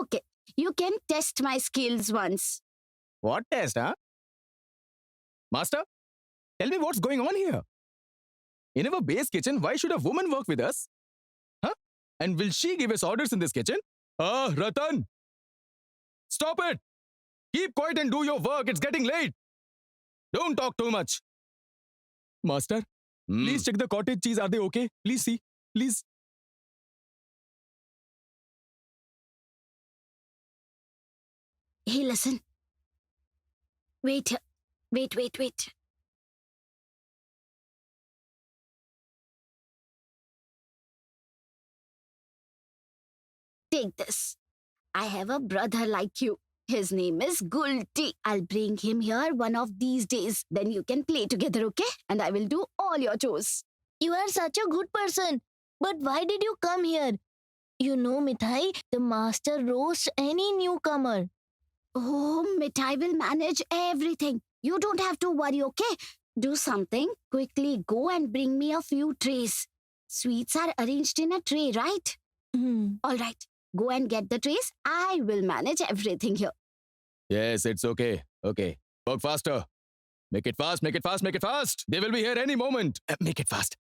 Okay, you can test my skills once. What test, huh? Master, tell me what's going on here. In our base kitchen, why should a woman work with us? Huh? And will she give us orders in this kitchen? Ah, Ratan! Stop it! Keep quiet and do your work. It's getting late. Don't talk too much. Master, please check the cottage cheese. Are they okay? Please see. Please. Hey, listen. Wait. Take this. I have a brother like you. His name is Gulti. I'll bring him here one of these days. Then you can play together, okay? And I will do all your chores. You are such a good person. But why did you come here? You know, Mithai, the master roasts any newcomer. Oh, Mithai will manage everything. You don't have to worry, okay? Do something. Quickly go and bring me a few trays. Sweets are arranged in a tray, right? All right. Go and get the trays. I will manage everything here. Yes, it's okay. Okay. Work faster. Make it fast, make it fast, make it fast. They will be here any moment. Make it fast.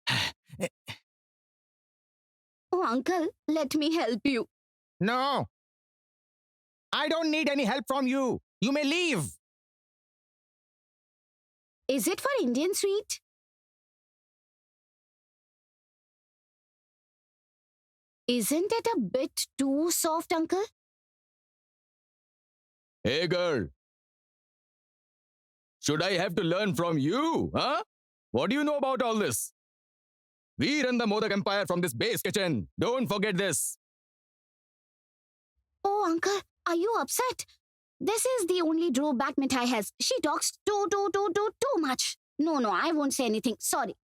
Oh, uncle, let me help you. No. I don't need any help from you. You may leave. Is it for Indian sweet? Isn't it a bit too soft, uncle? Hey, girl. Should I have to learn from you, huh? What do you know about all this? We run the Modak Empire from this base kitchen. Don't forget this. Oh, uncle, are you upset? This is the only drawback Mithai has. She talks too much. No, I won't say anything. Sorry.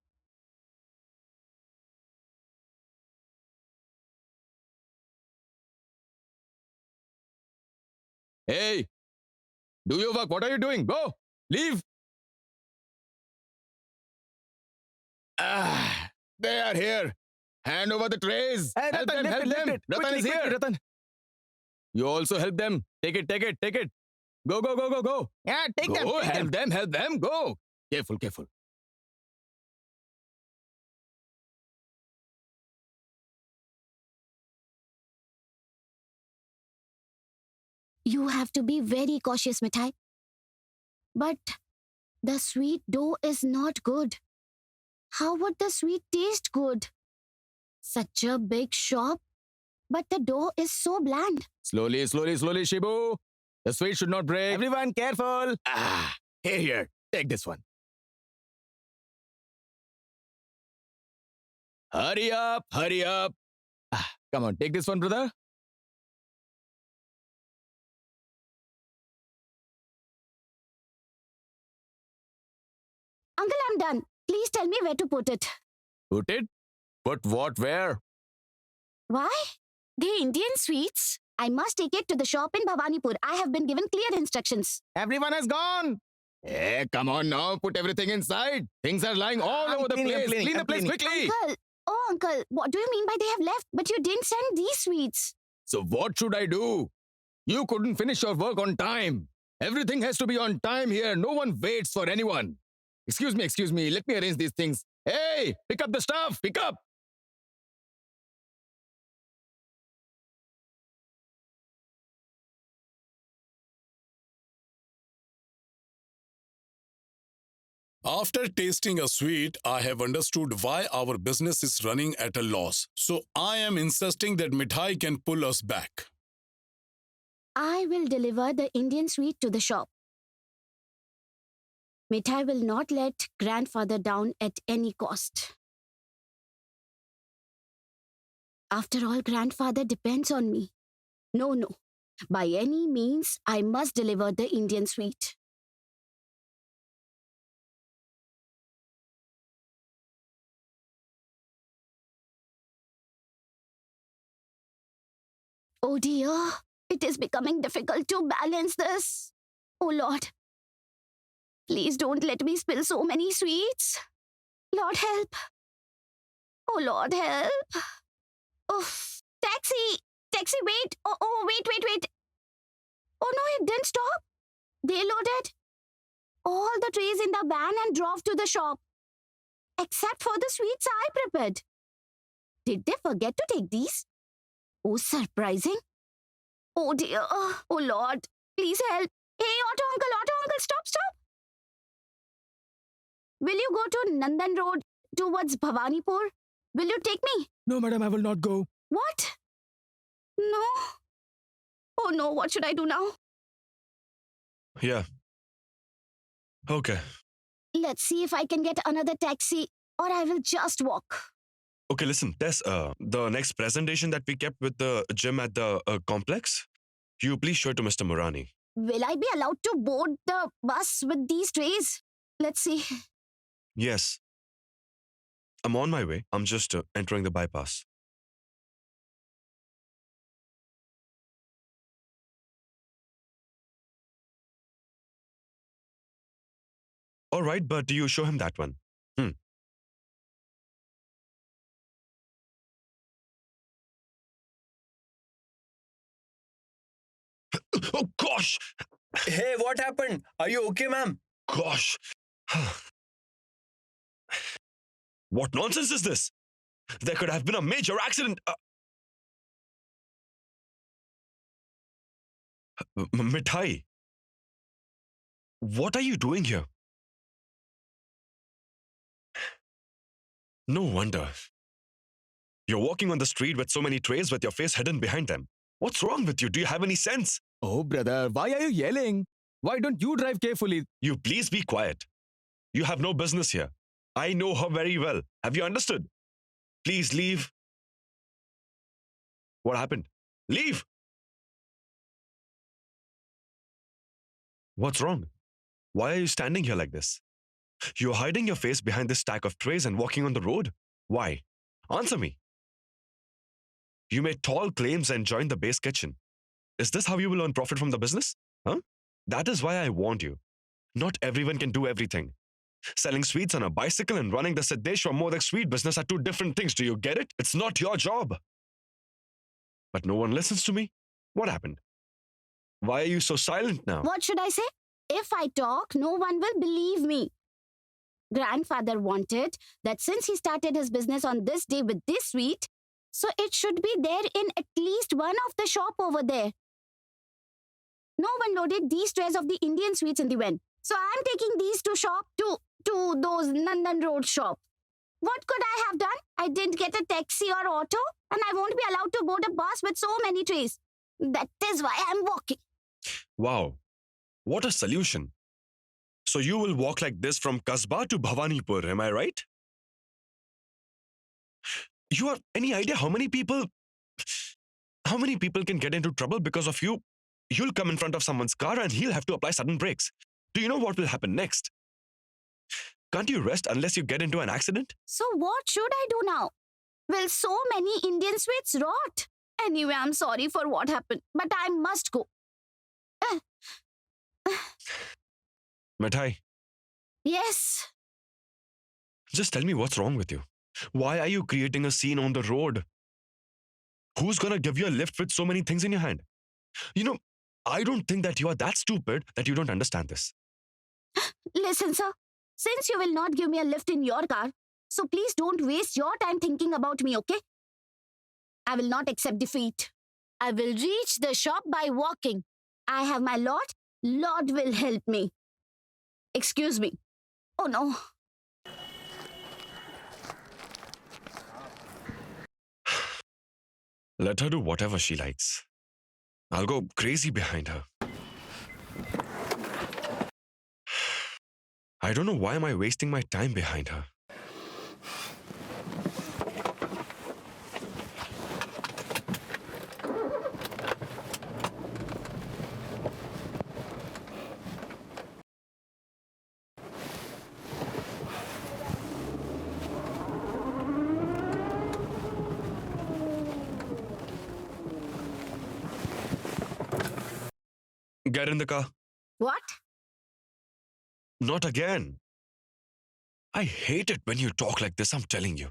Hey, do your work. What are you doing? Go. Leave. They are here. Hand over the trays. Hey, help Ratan, them. lift it. Ratan is here. Ratan. You also help them. Take it. Go. Yeah, take them. Go, Take them. help them. Go. Careful. You have to be very cautious, Mithai. But the sweet dough is not good. How would the sweet taste good? Such a big shop, but the dough is so bland. Slowly, Shibu. The sweet should not break. Everyone, careful. Here. Take this one. Hurry up. Come on, take this one, brother. Uncle, I'm done. Please tell me where to put it. Put it? Put what where? Why? The Indian sweets? I must take it to the shop in Bhavanipur. I have been given clear instructions. Everyone has gone. Hey, come on now. Put everything inside. Things are lying all over the place. Clean the place quickly. Uncle, what do you mean by they have left? But you didn't send these sweets. So what should I do? You couldn't finish your work on time. Everything has to be on time here. No one waits for anyone. Excuse me. Let me arrange these things. Hey, pick up the stuff. Pick up. After tasting a sweet, I have understood why our business is running at a loss. So I am insisting that Mithai can pull us back. I will deliver the Indian sweet to the shop. Mithai will not let grandfather down at any cost. After all, grandfather depends on me. No. By any means, I must deliver the Indian sweet. Oh dear, it is becoming difficult to balance this. Oh Lord, please don't let me spill so many sweets. Lord help. Oh Lord help. Oof, taxi. taxi, wait. Wait. Oh no, it didn't stop. They loaded all the trays in the van and drove to the shop, except for the sweets I prepared. Did they forget to take these? Oh, surprising. Oh dear. Oh Lord. Please help. Hey, auto uncle, stop. Will you go to Nandan Road towards Bhavanipur? Will you take me? No, madam, I will not go. What? No. Oh no, what should I do now? Yeah. Okay. Let's see if I can get another taxi or I will just walk. Okay, listen, Tess, the next presentation that we kept with the gym at the complex, you please show it to Mr. Murani. Will I be allowed to board the bus with these trays? Let's see. Yes. I'm on my way. I'm just entering the bypass. All right, but you show him that one. Oh, gosh! Hey, what happened? Are you okay, ma'am? Gosh! What nonsense is this? There could have been a major accident. Mithai, what are you doing here? No wonder. You're walking on the street with so many trays with your face hidden behind them. What's wrong with you? Do you have any sense? Oh, brother, why are you yelling? Why don't you drive carefully? You please be quiet. You have no business here. I know her very well. Have you understood? Please leave. What happened? Leave! What's wrong? Why are you standing here like this? You're hiding your face behind this stack of trays and walking on the road. Why? Answer me. You made tall claims and joined the base kitchen. Is this how you will earn profit from the business? Huh? That is why I warned you. Not everyone can do everything. Selling sweets on a bicycle and running the Siddheshwar Modak sweet business are two different things. Do you get it? It's not your job. But no one listens to me. What happened? Why are you so silent now? What should I say? If I talk, no one will believe me. Grandfather wanted that since he started his business on this day with this sweet, so it should be there in at least one of the shop over there. No one loaded these trays of the Indian sweets in the van. So I'm taking these to shop to those Nandan Road shop. What could I have done? I didn't get a taxi or auto and I won't be allowed to board a bus with so many trays. That is why I'm walking. Wow. What a solution. So you will walk like this from Kasbah to Bhavanipur, am I right? You have any idea how many people can get into trouble because of you? You'll come in front of someone's car and he'll have to apply sudden brakes. Do you know what will happen next? Can't you rest unless you get into an accident? So what should I do now? Will so many Indian sweets rot? Anyway, I'm sorry for what happened, but I must go. Mithai, Yes. just tell me what's wrong with you. Why are you creating a scene on the road? Who's gonna give you a lift with so many things in your hand? You know, I don't think that you are that stupid that you don't understand this. Listen, sir. Since you will not give me a lift in your car, so please don't waste your time thinking about me, okay? I will not accept defeat. I will reach the shop by walking. I have my Lord. Lord will help me. Excuse me. Oh no. Let her do whatever she likes. I'll go crazy behind her. I don't know why am I wasting my time behind her. Get in the car. What? Not again. I hate it when you talk like this, I'm telling you.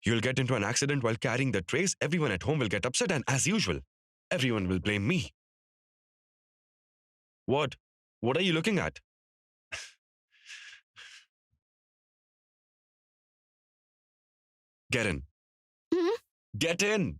You'll get into an accident while carrying the trays, everyone at home will get upset, and as usual, everyone will blame me. What? What are you looking at? Get in. Hmm? Get in.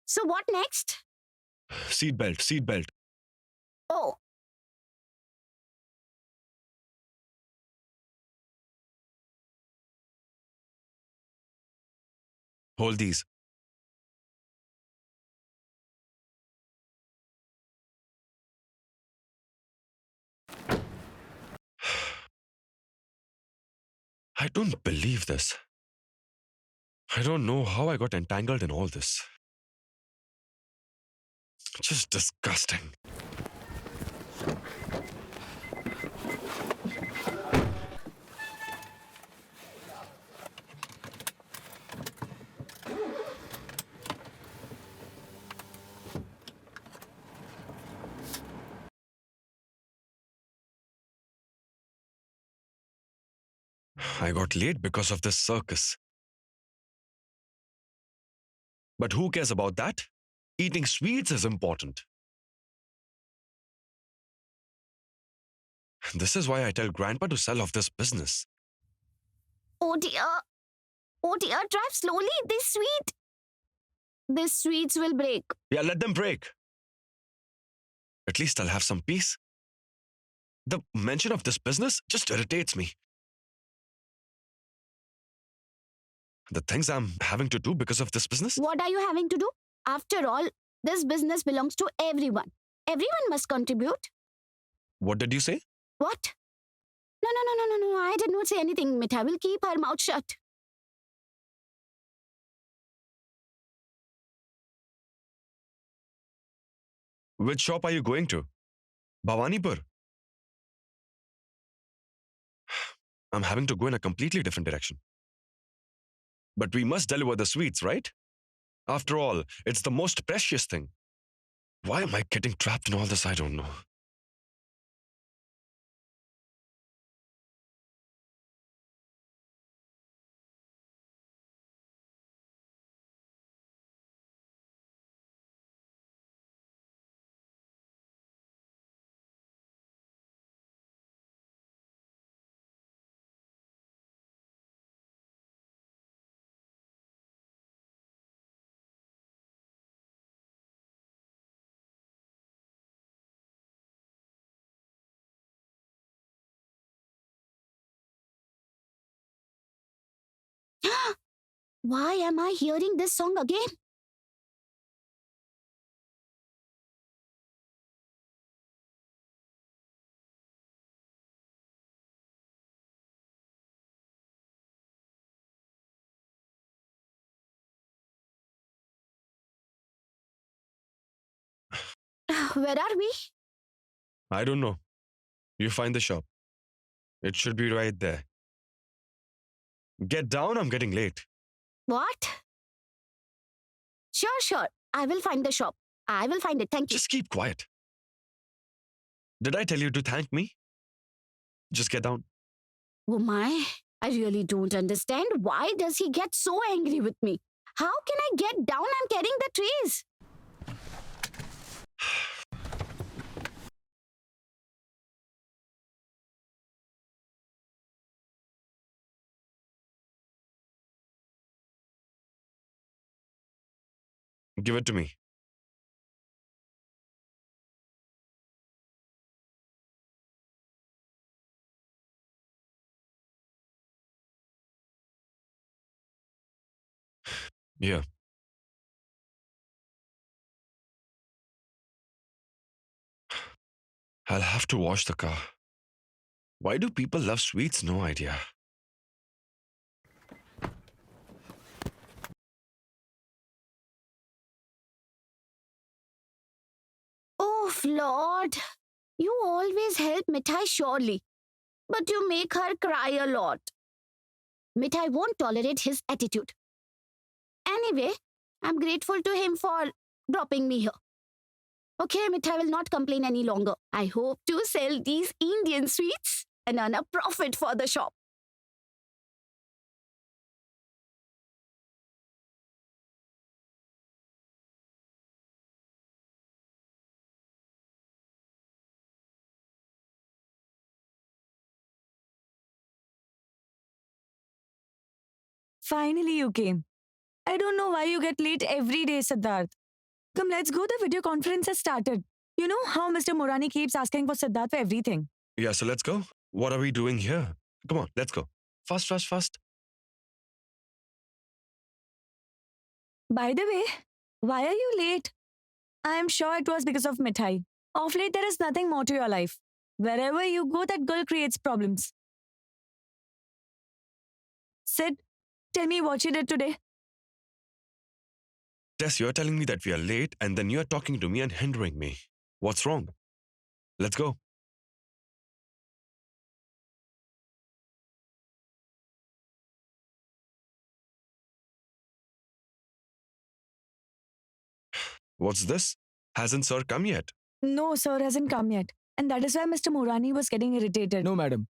So what next? Seatbelt, seatbelt. Oh, Hold these. I don't believe this. I don't know how I got entangled in all this. Just disgusting. I got late because of this circus. But who cares about that? Eating sweets is important. This is why I tell Grandpa to sell off this business. oh dear. Oh dear, drive slowly. These sweets will break. Yeah, let them break. At least I'll have some peace. The mention of this business just irritates me. The things I'm having to do because of this business? What are you having to do? After all, this business belongs to everyone. Everyone must contribute. What did you say? What? No. I did not say anything. Mithai will keep her mouth shut. Which shop are you going to? Bhawanipur? I'm having to go in a completely different direction. But we must deliver the sweets, right? After all, it's the most precious thing. Why am I getting trapped in all this? I don't know. Why am I hearing this song again? Where are we? I don't know. You find the shop. It should be right there. Get down, I'm getting late. What? Sure. I will find the shop. I will find it. Thank you. Just keep quiet. Did I tell you to thank me? Just get down. Oh my, I really don't understand. Why does he get so angry with me? How can I get down? I'm carrying the trees. Give it to me. Yeah. I'll have to wash the car. Why do people love sweets? No idea. Oh, Lord. You always help Mithai surely. But you make her cry a lot. Mithai won't tolerate his attitude. Anyway, I'm grateful to him for dropping me here. Okay, Mithai will not complain any longer. I hope to sell these Indian sweets and earn a profit for the shop. Finally, you came. I don't know why you get late every day, Siddharth. Come, let's go. The video conference has started. You know how Mr. Morani keeps asking for Siddharth for everything. Yeah, so let's go. What are we doing here? Come on, let's go. Fast, fast, fast. By the way, why are you late? I am sure it was because of Mithai. Of late, there is nothing more to your life. Wherever you go, that girl creates problems. Sid, tell me what you did today. Tess, you're telling me that we are late and then you're talking to me and hindering me. What's wrong? Let's go. What's this? Hasn't sir come yet? No, sir hasn't come yet. And that is why Mr. Morani was getting irritated. No, madam.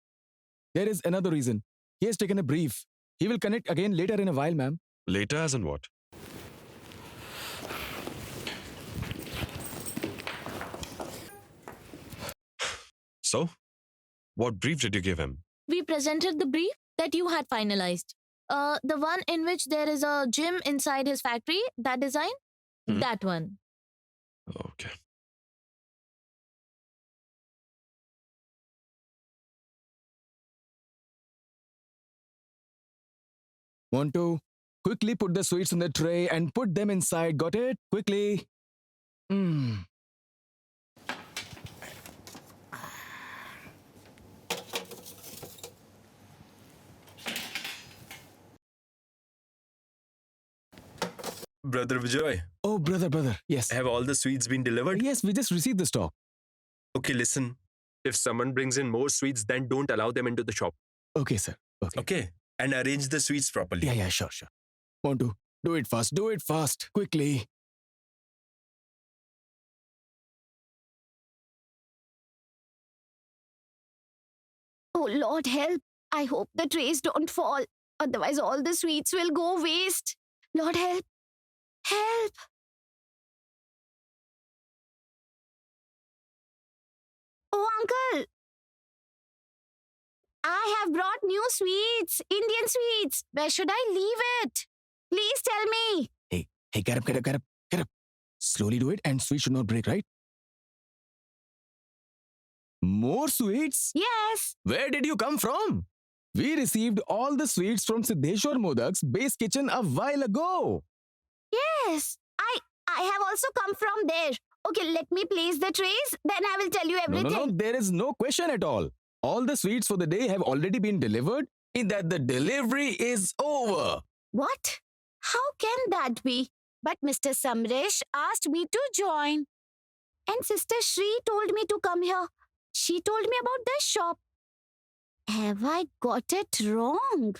There is another reason. He has taken a brief. He will connect again later in a while, ma'am. Later as in what? So, what brief did you give him? We presented the brief that you had finalized. The one in which there is a gym inside his factory, that design? Hmm. That one. Okay. Want to quickly put the sweets in the tray and put them inside. Got it? Quickly. Brother Vijay, Oh, brother. Yes. have all the sweets been delivered? Yes, we just received the stock. Okay, listen. If someone brings in more sweets, then don't allow them into the shop. Okay, sir. Okay. Okay? And arrange the sweets properly. Yeah, sure. Want to do it fast. Quickly. Oh, Lord, help. I hope the trays don't fall. Otherwise, all the sweets will go waste. Lord, help. Help. Oh, Uncle. I have brought new sweets. Indian sweets. Where should I leave it? Please tell me. Hey, get up. Slowly do it and sweets should not break, right? More sweets? Yes. Where did you come from? We received all the sweets from Siddheshwar Modak's base kitchen a while ago. Yes. I have also come from there. Okay, let me place the trays. Then I will tell you everything. No. There is no question at all. All the sweets for the day have already been delivered. In that the delivery is over. What? How can that be? But Mr. Samresh asked me to join. And Sister Shri told me to come here. She told me about the shop. Have I got it wrong?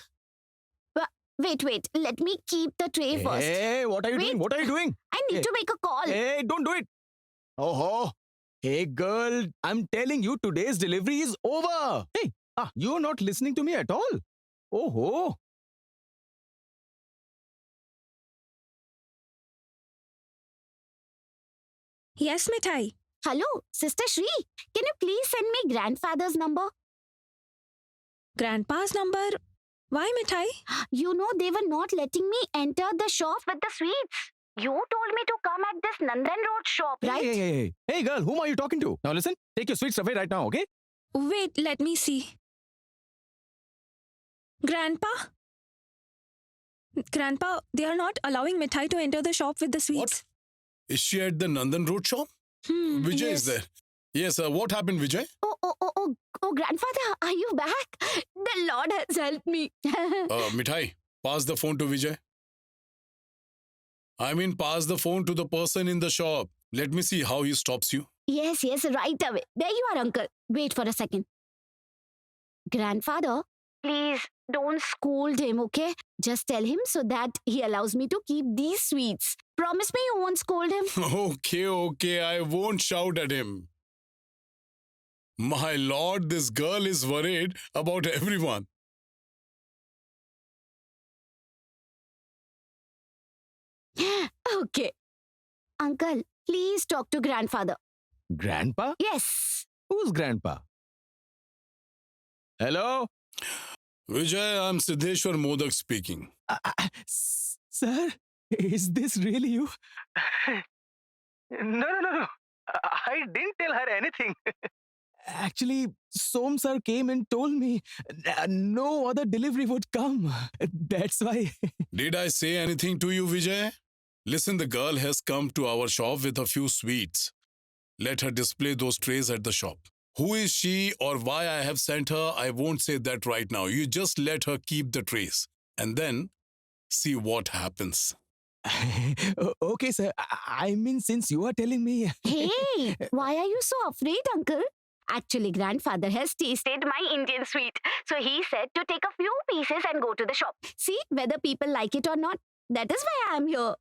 Wait. Let me keep the tray first. Hey, what are you Wait. doing? What are you doing? I need Hey. to make a call. Hey, don't do it. Oh, hey girl, I'm telling you today's delivery is over. Hey, you're not listening to me at all. Oh. Yes, Mithai. Hello, Sister Shri. Can you please send me grandfather's number? Grandpa's number? Why, Mithai? You know, they were not letting me enter the shop with the sweets. You told me to come at this Nandan Road shop, right? Hey girl, whom are you talking to? Now listen, take your sweets away right now, okay? Wait, let me see. Grandpa? Grandpa, they are not allowing Mithai to enter the shop with the sweets. Is she at the Nandan Road shop? Vijay yes. is there. Yes, what happened, Vijay? Oh, grandfather, are you back? The Lord has helped me. Mithai, pass the phone to Vijay. I mean, pass the phone to the person in the shop. Let me see how he stops you. Yes, right away. There you are, uncle. Wait for a second. Grandfather, please don't scold him, okay? Just tell him so that he allows me to keep these sweets. Promise me you won't scold him. Okay, I won't shout at him. My lord, this girl is worried about everyone. Okay. Uncle, please talk to grandfather. Grandpa? Yes. Who's grandpa? Hello? Vijay, I'm Siddheshwar Modak speaking. Sir, is this really you? No. I didn't tell her anything. Actually, Som sir came and told me no other delivery would come. That's why. Did I say anything to you, Vijay? Listen, the girl has come to our shop with a few sweets. Let her display those trays at the shop. Who is she or why I have sent her, I won't say that right now. You just let her keep the trays and then see what happens. Okay, sir. I mean, since you are telling me. Hey, why are you so afraid, uncle? Actually, grandfather has tasted my Indian sweet. So he said to take a few pieces and go to the shop. See whether people like it or not. That is why I am here.